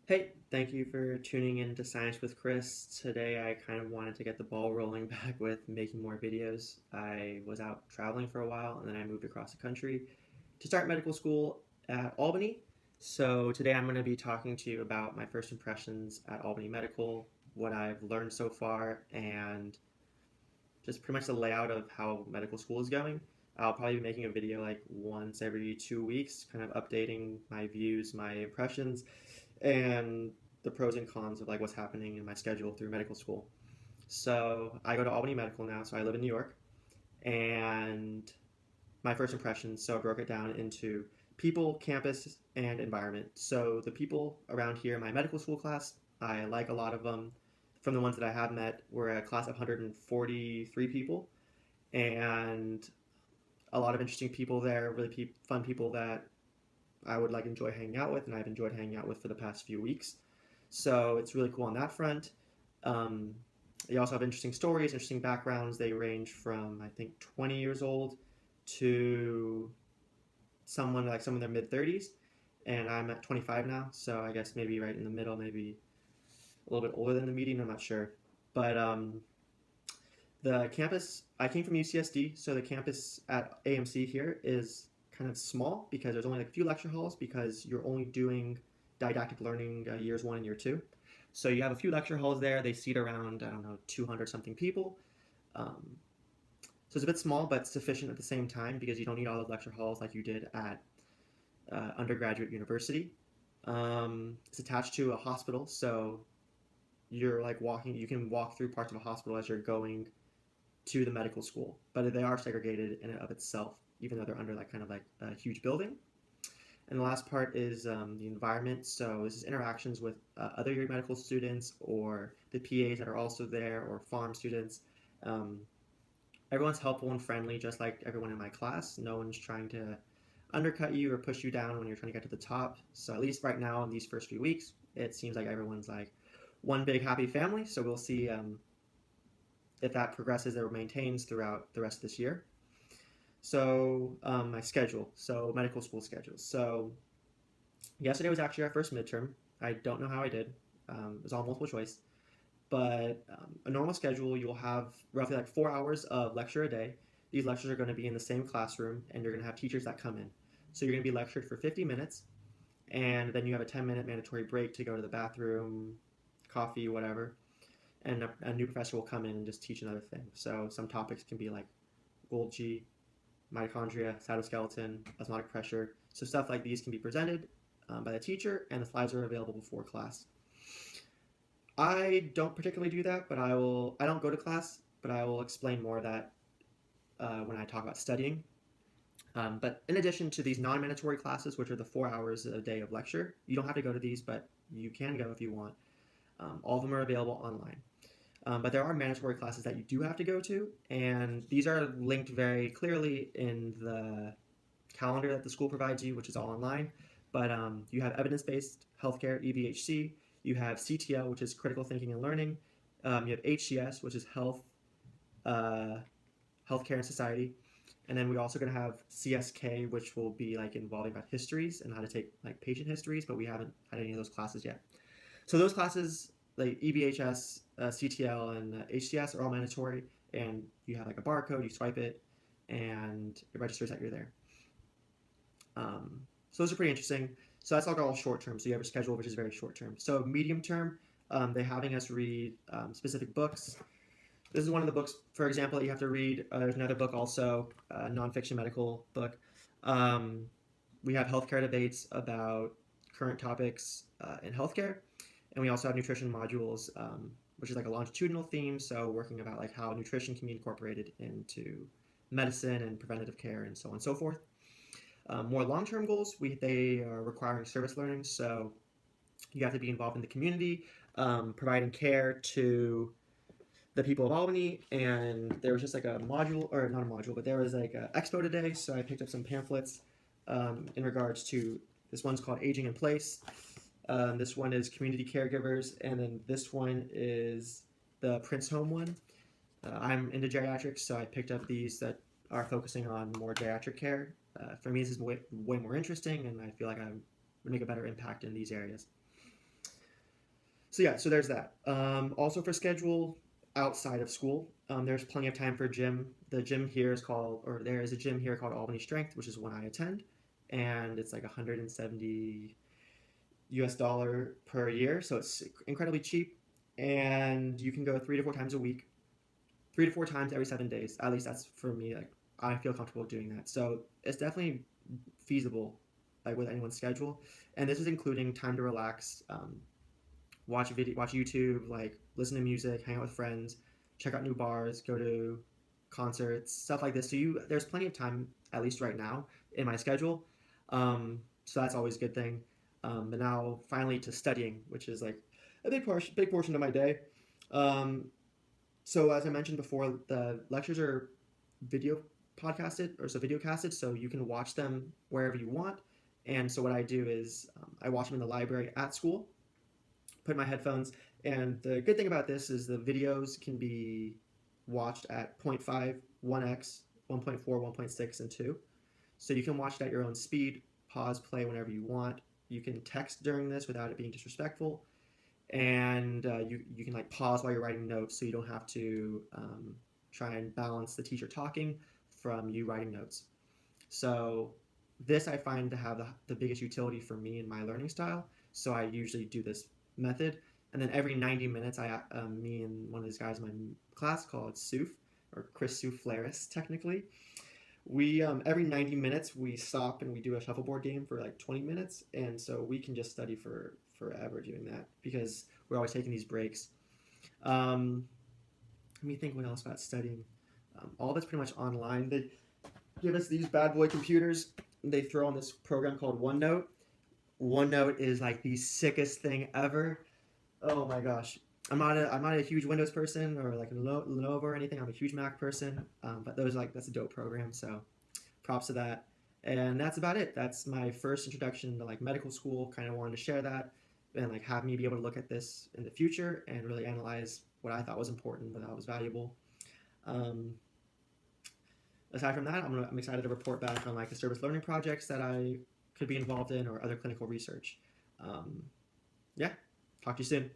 Hey, thank you for tuning in to Science with Chris. Today I kind of wanted to get the ball rolling back with making more videos. I was out traveling for a while and then I moved across the country to start medical school at Albany. So today I'm going to be talking to you about my first impressions at Albany Medical, what I've learned so far, and just pretty much the layout of how medical school is going. I'll probably be making a video like once every 2 weeks, kind of updating my views, my impressions, and the pros and cons of like what's happening in my schedule through medical school. So I go to Albany Medical now, so I live in New York, and my first impressions. So I broke it down into people, campus, and environment. So the people around here in my medical school class, I like a lot of them. From the ones that I have met, we're a class of 143 people, and a lot of interesting people there, really fun people that I would like enjoy hanging out with, and I've enjoyed hanging out with for the past few weeks. So it's really cool on that front. Um, they also have interesting stories, interesting backgrounds. They range from I think 20 years old to some in their mid 30s, and I'm at 25 now, so I guess maybe right in the middle, maybe a little bit older than the median. I'm not sure, but the campus. I came from UCSD, so the campus at AMC here is kind of small because there's only like a few lecture halls because you're only doing didactic learning years one and year two. So you have a few lecture halls there. They seat around, I don't know, 200 something people. Um, so it's a bit small, but sufficient at the same time because you don't need all the lecture halls like you did at undergraduate university. It's attached to a hospital, so you're like walking. You can walk through parts of a hospital as you're going to the medical school, but they are segregated in and of itself, even though they're under like kind of like a huge building. And the last part is the environment. So this is interactions with other medical students or the PAs that are also there or farm students. Um, Everyone's helpful and friendly, just like everyone in my class. No one's trying to undercut you or push you down when you're trying to get to the top. So at least right now in these first few weeks, it seems like everyone's like one big happy family. So we'll see if that progresses or maintains throughout the rest of this year. So my schedule, so medical school schedule. So yesterday was actually our first midterm. I don't know how I did. It was all multiple choice. But a normal schedule, you'll have roughly like 4 hours of lecture a day. These lectures are going to be in the same classroom, and you're going to have teachers that come in. So you're going to be lectured for 50 minutes, and then you have a 10-minute mandatory break to go to the bathroom, coffee, whatever. And a new professor will come in and just teach another thing. So some topics can be like Golgi, mitochondria, cytoskeleton, osmotic pressure. So stuff like these can be presented by the teacher, and the slides are available before class. I don't particularly do that, but I will. I don't go to class, but I will explain more of that when I talk about studying. But in addition to these non-mandatory classes, which are the 4 hours a day of lecture, you don't have to go to these, but you can go if you want. All of them are available online. But there are mandatory classes that you do have to go to, and these are linked very clearly in the calendar that the school provides you, which is all online. But you have evidence-based healthcare, EBHC. You have CTL, which is critical thinking and learning. You have HCS, which is uh, healthcare and society. And then we're also going to have CSK, which will be like involving about histories and how to take like patient histories, but we haven't had any of those classes yet. So those classes, like EBHS, CTL, and HCS, are all mandatory, and you have like a barcode, you swipe it, and it registers that you're there. So those are pretty interesting. So that's like all short term. So you have a schedule which is very short term. So medium term, they're having us read specific books. This is one of the books, for example, that you have to read. There's another book also, a nonfiction medical book. Um, we have healthcare debates about current topics in healthcare, and we also have nutrition modules, which is like a longitudinal theme. So working about like how nutrition can be incorporated into medicine and preventative care and so on and so forth. More long-term goals, they are requiring service learning, so you have to be involved in the community, providing care to the people of Albany. And there was just like a module, or not a module, but there was like an expo today, so I picked up some pamphlets in regards to this one's called Aging in Place. This one is community caregivers, and then this one is the Prince Home one. I'm into geriatrics, so I picked up these that are focusing on more geriatric care. For me, this is way more interesting, and I feel like I would make a better impact in these areas. So yeah, so there's that. Also for schedule outside of school, there's plenty of time for gym. The gym here is called, or there is a gym here called Albany Strength, which is one I attend, and it's like 170 US dollar per year, so it's incredibly cheap, and you can go 3 to 4 times a week, 3 to 4 times every 7 days. At least that's for me. Like I feel comfortable doing that, so it's definitely feasible, like with anyone's schedule. And this is including time to relax, watch video, watch YouTube, like listen to music, hang out with friends, check out new bars, go to concerts, stuff like this. So there's plenty of time, at least right now, in my schedule. So that's always a good thing. But now finally to studying, which is like a big portion of my day. Um, so as I mentioned before, the lectures are video podcasted or so video casted, so you can watch them wherever you want. And so what I do is I watch them in the library at school, put in my headphones. And the good thing about this is the videos can be watched at 0.5, 1x, 1.4, 1.6, and 2. So you can watch it at your own speed, pause, play whenever you want. You can text during this without it being disrespectful. And you can like pause while you're writing notes so you don't have to try and balance the teacher talking from you writing notes. So this I find to have the biggest utility for me in my learning style. So I usually do this method, and then every 90 minutes, me and one of these guys in my class called Suf, or Chris Souflaris technically, we every 90 minutes we stop and we do a shuffleboard game for like 20 minutes, and so we can just study for forever doing that because we're always taking these breaks. Um, Let me think what else about studying. All that's pretty much online. They give us these bad boy computers. They throw on this program called OneNote. OneNote is like the sickest thing ever. Oh my gosh. I'm not a huge Windows person or like a Lenovo or anything. I'm a huge Mac person. But that's a dope program. So props to that. And that's about it. That's my first introduction to like medical school. Kind of wanted to share that and like have me be able to look at this in the future and really analyze what I thought was important, what I thought was valuable. Um, Aside from that, I'm excited to report back on like the service learning projects that I could be involved in or other clinical research. Yeah, talk to you soon.